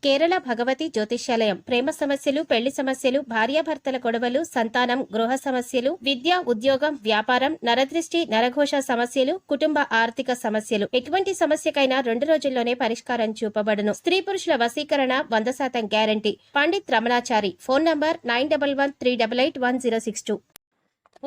కేరళ భగవతి జ్యోతిష్యాలయం ప్రేమ సమస్యలు, పెళ్లి సమస్యలు, భార్యాభర్తల గొడవలు, సంతానం, గృహ సమస్యలు, విద్య, ఉద్యోగం, వ్యాపారం, నరదృష్టి, నరఘోష సమస్యలు, కుటుంబ ఆర్థిక సమస్యలు, ఎటువంటి సమస్యకైనా 2 రోజుల్లోనే పరిష్కారం చూపబడును. స్త్రీ పురుషుల వశీకరణ 100% guarantee. Pandit Ramanachari. Phone number 9113881062.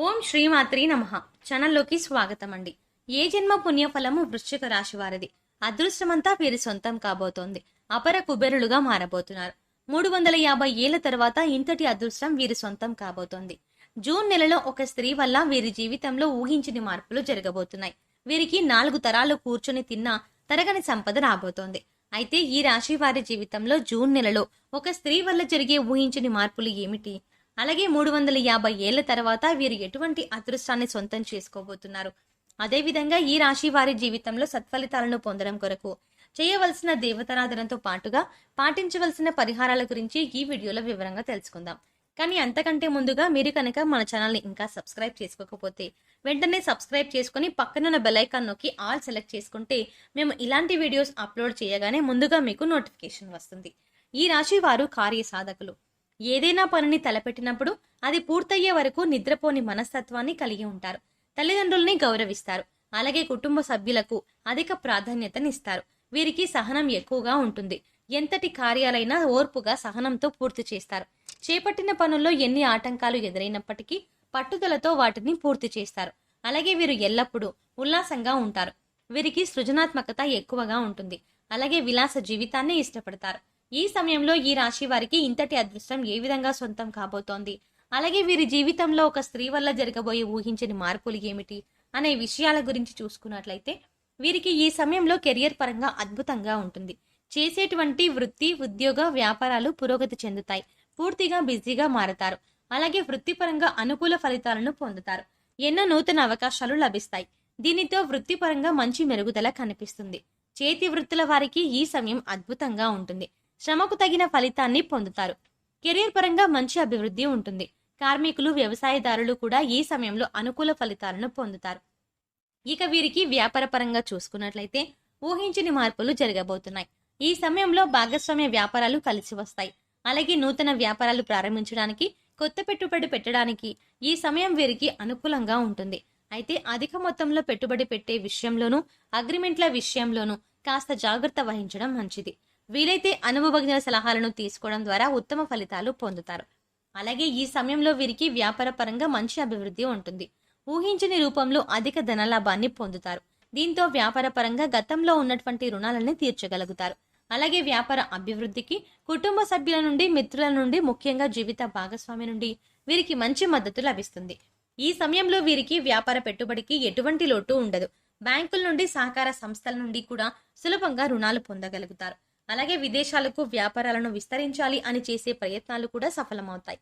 ఓం శ్రీమాత్రి నమః. ఛానల్లోకి స్వాగతం అండి. ఏ జన్మ పుణ్యఫలము వృశ్చిక రాశి వారిది. అదృష్టమంతా వీరి సొంతం కాబోతోంది. అపర కుబేరులుగా మారబోతున్నారు. 350 ఏళ్ల తర్వాత ఇంతటి అదృష్టం వీరి సొంతం కాబోతోంది. జూన్ నెలలో ఒక స్త్రీ వల్ల వీరి జీవితంలో ఊహించని మార్పులు జరగబోతున్నాయి. వీరికి 4 తరాలు కూర్చొని తిన్నా తరగని సంపద రాబోతోంది. అయితే ఈ రాశి వారి జీవితంలో జూన్ నెలలో ఒక స్త్రీ వల్ల జరిగే ఊహించని మార్పులు ఏమిటి? అలాగే 350 ఏళ్ల తర్వాత వీరు ఎటువంటి అదృష్టాన్ని సొంతం చేసుకోబోతున్నారు? అదేవిధంగా ఈ రాశి వారి జీవితంలో సత్ఫలితాలను పొందడం కొరకు చేయవలసిన దేవతారాధనతో పాటుగా పాటించవలసిన పరిహారాల గురించి ఈ వీడియోలో వివరంగా తెలుసుకుందాం. కానీ అంతకంటే ముందుగా మీరు కనుక మన ఛానల్ని ఇంకా సబ్స్క్రైబ్ చేసుకోకపోతే వెంటనే సబ్స్క్రైబ్ చేసుకుని పక్కనున్న బెల్ ఐకాన్ నొక్కి ఆల్ సెలెక్ట్ చేసుకుంటే మేము ఇలాంటి వీడియోస్ అప్లోడ్ చేయగానే ముందుగా మీకు నోటిఫికేషన్ వస్తుంది. ఈ రాశి వారు కార్య సాధకులు. ఏదైనా పనిని తలపెట్టినప్పుడు అది పూర్తయ్యే వరకు నిద్రపోని మనస్తత్వాన్ని కలిగి ఉంటారు. తల్లిదండ్రుల్ని గౌరవిస్తారు. అలాగే కుటుంబ సభ్యులకు అధిక ప్రాధాన్యతనిస్తారు. వీరికి సహనం ఎక్కువగా ఉంటుంది. ఎంతటి కార్యాలైనా ఓర్పుగా సహనంతో పూర్తి చేస్తారు. చేపట్టిన పనుల్లో ఎన్ని ఆటంకాలు ఎదురైనప్పటికీ పట్టుదలతో వాటిని పూర్తి చేస్తారు. అలాగే వీరు ఎల్లప్పుడూ ఉల్లాసంగా ఉంటారు. వీరికి సృజనాత్మకత ఎక్కువగా ఉంటుంది. అలాగే విలాస జీవితాన్ని ఇష్టపడతారు. ఈ సమయంలో ఈ రాశి వారికి ఇంతటి అదృష్టం ఏ విధంగా సొంతం కాబోతోంది, అలాగే వీరి జీవితంలో ఒక స్త్రీ వల్ల జరగబోయే ఊహించని మార్పులు ఏమిటి అనే విషయాల గురించి చూసుకున్నట్లయితే వీరికి ఈ సమయంలో కెరియర్ పరంగా అద్భుతంగా ఉంటుంది. చేసేటువంటి వృత్తి, ఉద్యోగ, వ్యాపారాలు పురోగతి చెందుతాయి. పూర్తిగా బిజీగా మారతారు. అలాగే వృత్తిపరంగా అనుకూల ఫలితాలను పొందుతారు. ఎన్నో నూతన అవకాశాలు లభిస్తాయి. దీనితో వృత్తిపరంగా మంచి మెరుగుదల కనిపిస్తుంది. చేతి వృత్తుల వారికి ఈ సమయం అద్భుతంగా ఉంటుంది. శ్రమకు తగిన ఫలితాన్ని పొందుతారు. కెరీర్ పరంగా మంచి అభివృద్ధి ఉంటుంది. కార్మికులు, వ్యవసాయదారులు కూడా ఈ సమయంలో అనుకూల ఫలితాలను పొందుతారు. ఇక వీరికి వ్యాపార పరంగా చూసుకున్నట్లయితే ఊహించని మార్పులు జరగబోతున్నాయి. ఈ సమయంలో భాగస్వామ్య వ్యాపారాలు కలిసి వస్తాయి. అలాగే నూతన వ్యాపారాలు ప్రారంభించడానికి, కొత్త పెట్టుబడి పెట్టడానికి ఈ సమయం వీరికి అనుకూలంగా ఉంటుంది. అయితే అధిక మొత్తంలో పెట్టుబడి పెట్టే విషయంలోనూ, అగ్రిమెంట్ల విషయంలోనూ కాస్త జాగ్రత్త వహించడం మంచిది. వీలైతే అనుభవజ్ఞుల సలహాలను తీసుకోవడం ద్వారా ఉత్తమ ఫలితాలు పొందుతారు. అలాగే ఈ సమయంలో వీరికి వ్యాపార పరంగా మంచి అభివృద్ధి ఉంటుంది. ఊహించని రూపంలో అధిక ధనలాభాన్ని పొందుతారు. దీంతో వ్యాపార పరంగా గతంలో ఉన్నటువంటి రుణాలని తీర్చగలుగుతారు. అలాగే వ్యాపార అభివృద్ధికి కుటుంబ సభ్యుల నుండి, మిత్రుల నుండి, ముఖ్యంగా జీవిత భాగస్వామి నుండి వీరికి మంచి మద్దతు లభిస్తుంది. ఈ సమయంలో వీరికి వ్యాపార పెట్టుబడికి ఎటువంటి లోటు ఉండదు. బ్యాంకుల నుండి, సహకార సంస్థల నుండి కూడా సులభంగా రుణాలు పొందగలుగుతారు. అలాగే విదేశాలకు వ్యాపారాలను విస్తరించాలి అని చేసే ప్రయత్నాలు కూడా సఫలమవుతాయి.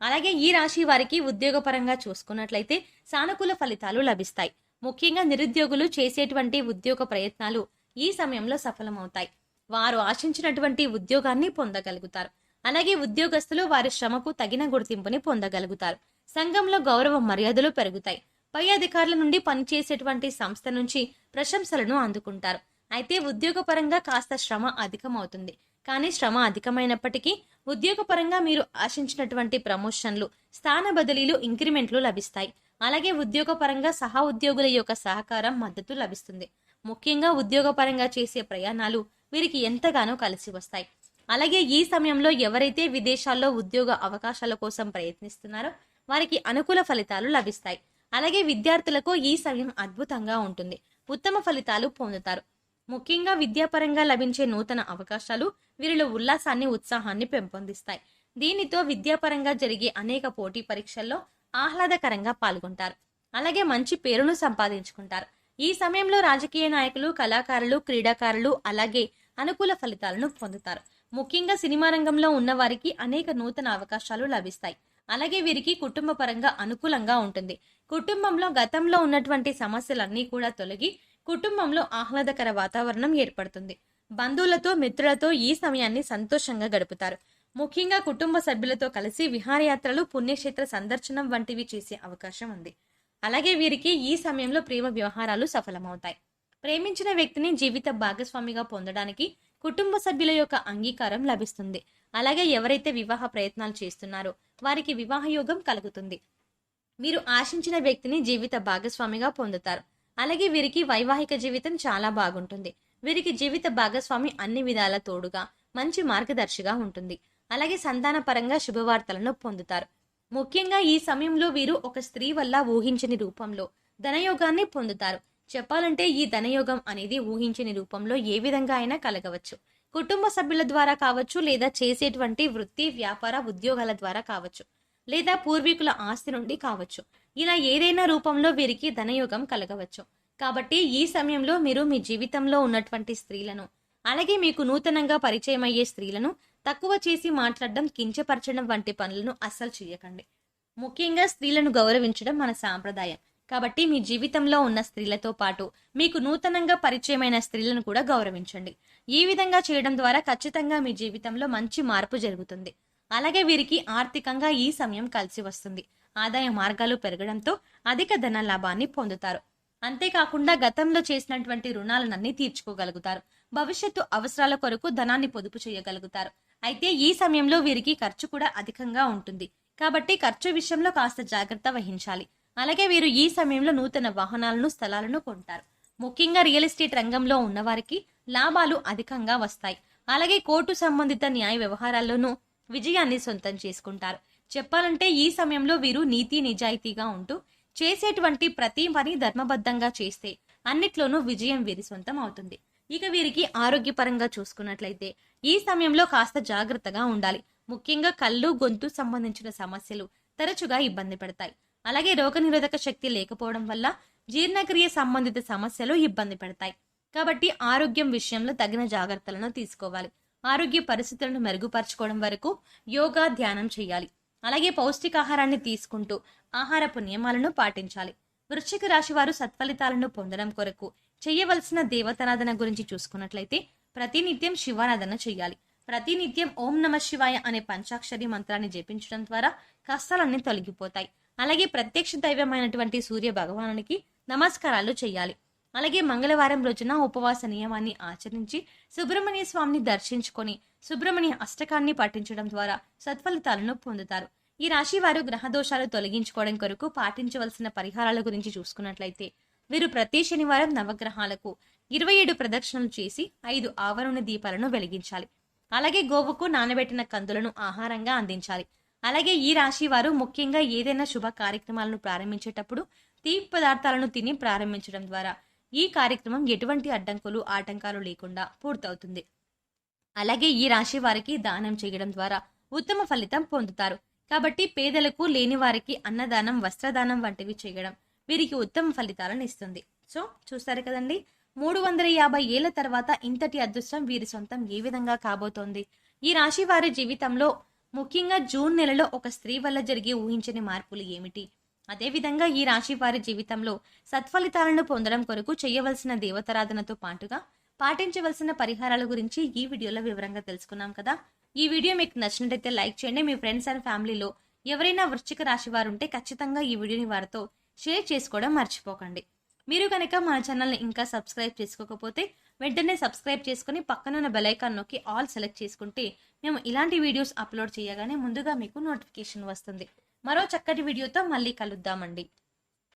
అలాగే ఈ రాశి వారికి ఉద్యోగపరంగా చూసుకున్నట్లయితే సానుకూల ఫలితాలు లభిస్తాయి. ముఖ్యంగా నిరుద్యోగులు చేసేటువంటి ఉద్యోగ ప్రయత్నాలు ఈ సమయంలో సఫలమవుతాయి. వారు ఆశించినటువంటి ఉద్యోగాన్ని పొందగలుగుతారు. అలాగే ఉద్యోగస్తులు వారి శ్రమకు తగిన గుర్తింపుని పొందగలుగుతారు. సంఘంలో గౌరవ మర్యాదలు పెరుగుతాయి. పై అధికారుల నుండి పనిచేసేటువంటి సంస్థ నుంచి ప్రశంసలను అందుకుంటారు. అయితే ఉద్యోగపరంగా కాస్త శ్రమ అధికమవుతుంది. కానీ శ్రమ అధికమైనప్పటికీ ఉద్యోగపరంగా మీరు ఆశించినటువంటి ప్రమోషన్లు, స్థాన బదిలీలు, ఇంక్రిమెంట్లు లభిస్తాయి. అలాగే ఉద్యోగపరంగా సహా ఉద్యోగుల యొక్క సహకారం, మద్దతు లభిస్తుంది. ముఖ్యంగా ఉద్యోగపరంగా చేసే ప్రయాణాలు వీరికి ఎంతగానో కలిసి వస్తాయి. అలాగే ఈ సమయంలో ఎవరైతే విదేశాల్లో ఉద్యోగ అవకాశాల కోసం ప్రయత్నిస్తున్నారో వారికి అనుకూల ఫలితాలు లభిస్తాయి. అలాగే విద్యార్థులకు ఈ సమయం అద్భుతంగా ఉంటుంది. ఉత్తమ ఫలితాలు పొందుతారు. ముఖ్యంగా విద్యాపరంగా లభించే నూతన అవకాశాలు వీరిలో ఉల్లాసాన్ని, ఉత్సాహాన్ని పెంపొందిస్తాయి. దీనితో విద్యాపరంగా జరిగే అనేక పోటీ పరీక్షల్లో ఆహ్లాదకరంగా పాల్గొంటారు. అలాగే మంచి పేరును సంపాదించుకుంటారు. ఈ సమయంలో రాజకీయ నాయకులు, కళాకారులు, క్రీడాకారులు అలాగే అనుకూల ఫలితాలను పొందుతారు. ముఖ్యంగా సినిమా రంగంలో ఉన్న వారికి అనేక నూతన అవకాశాలు లభిస్తాయి. అలాగే వీరికి కుటుంబ పరంగా అనుకూలంగా ఉంటుంది. కుటుంబంలో గతంలో ఉన్నటువంటి సమస్యలన్నీ కూడా తొలగి కుటుంబంలో ఆహ్లాదకర వాతావరణం ఏర్పడుతుంది. బంధువులతో, మిత్రులతో ఈ సమయాన్ని సంతోషంగా గడుపుతారు. ముఖ్యంగా కుటుంబ సభ్యులతో కలిసి విహారయాత్రలు, పుణ్యక్షేత్ర సందర్శనం వంటివి చేసే అవకాశం ఉంది. అలాగే వీరికి ఈ సమయంలో ప్రేమ వ్యవహారాలు సఫలమవుతాయి. ప్రేమించిన వ్యక్తిని జీవిత భాగస్వామిగా పొందడానికి కుటుంబ సభ్యుల యొక్క అంగీకారం లభిస్తుంది. అలాగే ఎవరైతే వివాహ ప్రయత్నాలు చేస్తున్నారో వారికి వివాహ యోగం కలుగుతుంది. మీరు ఆశించిన వ్యక్తిని జీవిత భాగస్వామిగా పొందుతారు. అలాగే వీరికి వైవాహిక జీవితం చాలా బాగుంటుంది. వీరికి జీవిత భాగస్వామి అన్ని విధాల తోడుగా మంచి మార్గదర్శిగా ఉంటుంది. అలాగే సంతాన పరంగా శుభవార్తలను పొందుతారు. ముఖ్యంగా ఈ సమయంలో వీరు ఒక స్త్రీ వల్ల ఊహించని రూపంలో ధనయోగాన్ని పొందుతారు. చెప్పాలంటే ఈ ధనయోగం అనేది ఊహించని రూపంలో ఏ విధంగా అయినా కలగవచ్చు. కుటుంబ సభ్యుల ద్వారా కావచ్చు, లేదా చేసేటువంటి వృత్తి వ్యాపార ఉద్యోగాల ద్వారా కావచ్చు, లేదా పూర్వీకుల ఆస్తి నుండి కావచ్చు. ఇలా ఏదైనా రూపంలో వీరికి ధనయోగం కలగవచ్చు. కాబట్టి ఈ సమయంలో మీరు మీ జీవితంలో ఉన్నటువంటి స్త్రీలను, అలాగే మీకు నూతనంగా పరిచయం అయ్యే స్త్రీలను తక్కువ చేసి మాట్లాడడం, కించపరచడం వంటి పనులను అస్సలు చేయకండి. ముఖ్యంగా స్త్రీలను గౌరవించడం మన సాంప్రదాయం. కాబట్టి మీ జీవితంలో ఉన్న స్త్రీలతో పాటు మీకు నూతనంగా పరిచయమైన స్త్రీలను కూడా గౌరవించండి. ఈ విధంగా చేయడం ద్వారా ఖచ్చితంగా మీ జీవితంలో మంచి మార్పు జరుగుతుంది. అలాగే వీరికి ఆర్థికంగా ఈ సమయం కలిసి వస్తుంది. ఆదాయ మార్గాలు పెరగడంతో అధిక ధన లాభాన్ని పొందుతారు. అంతేకాకుండా గతంలో చేసినటువంటి రుణాలన్నీ తీర్చుకోగలుగుతారు. భవిష్యత్తు అవసరాల కొరకు ధనాన్ని పొదుపు చేయగలుగుతారు. అయితే ఈ సమయంలో వీరికి ఖర్చు కూడా అధికంగా ఉంటుంది. కాబట్టి ఖర్చు విషయంలో కాస్త జాగ్రత్త వహించాలి. అలాగే వీరు ఈ సమయంలో నూతన వాహనాలను, స్థలాలను కొంటారు. ముఖ్యంగా రియల్ ఎస్టేట్ రంగంలో ఉన్నవారికి లాభాలు అధికంగా వస్తాయి. అలాగే కోర్టు సంబంధిత న్యాయ వ్యవహారాల్లోనూ విజయాన్ని సొంతం చేసుకుంటారు. చెప్పాలంటే ఈ సమయంలో వీరు నీతి నిజాయితీగా ఉంటూ చేసేటువంటి ప్రతి పని ధర్మబద్ధంగా చేస్తే అన్నిట్లోనూ విజయం వీరి సొంతం అవుతుంది. ఇక వీరికి ఆరోగ్యపరంగా చూసుకున్నట్లయితే ఈ సమయంలో కాస్త జాగ్రత్తగా ఉండాలి. ముఖ్యంగా కళ్ళు, గొంతు సంబంధించిన సమస్యలు తరచుగా ఇబ్బంది పెడతాయి. అలాగే రోగనిరోధక శక్తి లేకపోవడం వల్ల జీర్ణక్రియ సంబంధిత సమస్యలు ఇబ్బంది పెడతాయి. కాబట్టి ఆరోగ్యం విషయంలో తగిన జాగ్రత్తలను తీసుకోవాలి. ఆరోగ్య పరిస్థితులను మెరుగుపరచుకోవడం వరకు యోగా, ధ్యానం చేయాలి. అలాగే పౌష్టికాహారాన్ని తీసుకుంటూ ఆహారపు నియమాలను పాటించాలి. వృశ్చిక రాశి వారు సత్ఫలితాలను పొందడం కొరకు చేయవలసిన దేవతారాధన గురించి చూసుకున్నట్లయితే ప్రతినిత్యం శివారాధన చేయాలి. ప్రతినిత్యం ఓం నమ శివాయ అనే పంచాక్షరి మంత్రాన్ని జపించడం ద్వారా కష్టాలన్నీ తొలగిపోతాయి. అలాగే ప్రత్యక్ష దైవమైనటువంటి సూర్య భగవానునికి నమస్కారాలు చేయాలి. అలాగే మంగళవారం రోజున ఉపవాస నియమాన్ని ఆచరించి సుబ్రహ్మణ్య స్వామిని దర్శించుకొని సుబ్రహ్మణ్య అష్టకాన్ని పఠించడం ద్వారా సత్ఫలితాలను పొందుతారు. ఈ రాశి వారు గ్రహదోషాలు తొలగించుకోవడం కొరకు పాటించవలసిన పరిహారాల గురించి చూసుకున్నట్లయితే వీరు ప్రతి శనివారం నవగ్రహాలకు 27 ప్రదక్షిణలు చేసి 5 ఆవరణ దీపాలను వెలిగించాలి. అలాగే గోవుకు నానబెట్టిన కందులను ఆహారంగా అందించాలి. అలాగే ఈ రాశి వారు ముఖ్యంగా ఏదైనా శుభ కార్యక్రమాలను ప్రారంభించేటప్పుడు తీపి పదార్థాలను తిని ప్రారంభించడం ద్వారా ఈ కార్యక్రమం ఎటువంటి అడ్డంకులు, ఆటంకాలు లేకుండా పూర్తవుతుంది. అలాగే ఈ రాశి వారికి దానం చేయడం ద్వారా ఉత్తమ ఫలితం పొందుతారు. కాబట్టి పేదలకు, లేని వారికి అన్నదానం, వస్త్రదానం వంటివి చేయడం వీరికి ఉత్తమ ఫలితాలను ఇస్తుంది. సో చూస్తారు కదండి, 350 ఏళ్ల తర్వాత ఇంతటి అదృష్టం వీరి సొంతం ఏ విధంగా కాబోతోంది. ఈ రాశి వారి జీవితంలో ముఖ్యంగా జూన్ నెలలో ఒక స్త్రీ వల్ల జరిగే ఊహించని మార్పులు ఏమిటి, అదేవిధంగా ఈ రాశి వారి జీవితంలో సత్ఫలితాలను పొందడం కొరకు చేయవలసిన దేవతారాధనతో పాటుగా పాటించవలసిన పరిహారాల గురించి ఈ వీడియోలో వివరంగా తెలుసుకున్నాం కదా. ఈ వీడియో మీకు నచ్చినట్లయితే లైక్ చేయండి. మీ ఫ్రెండ్స్ అండ్ ఫ్యామిలీలో ఎవరైనా వృశ్చిక రాశి వారు ఉంటే ఖచ్చితంగా ఈ వీడియోని వారితో షేర్ చేసుకోవడం మర్చిపోకండి. మీరు కనుక మన ఛానల్ని ఇంకా సబ్స్క్రైబ్ చేసుకోకపోతే వెంటనే సబ్స్క్రైబ్ చేసుకుని పక్కనున్న బెల్ ఐకాన్ నొక్కి ఆల్ సెలెక్ట్ చేసుకుంటే మేము ఇలాంటి వీడియోస్ అప్లోడ్ చేయగానే ముందుగా మీకు నోటిఫికేషన్ వస్తుంది. మరో చక్కటి వీడియోతో మళ్ళీ కలుద్దామండి.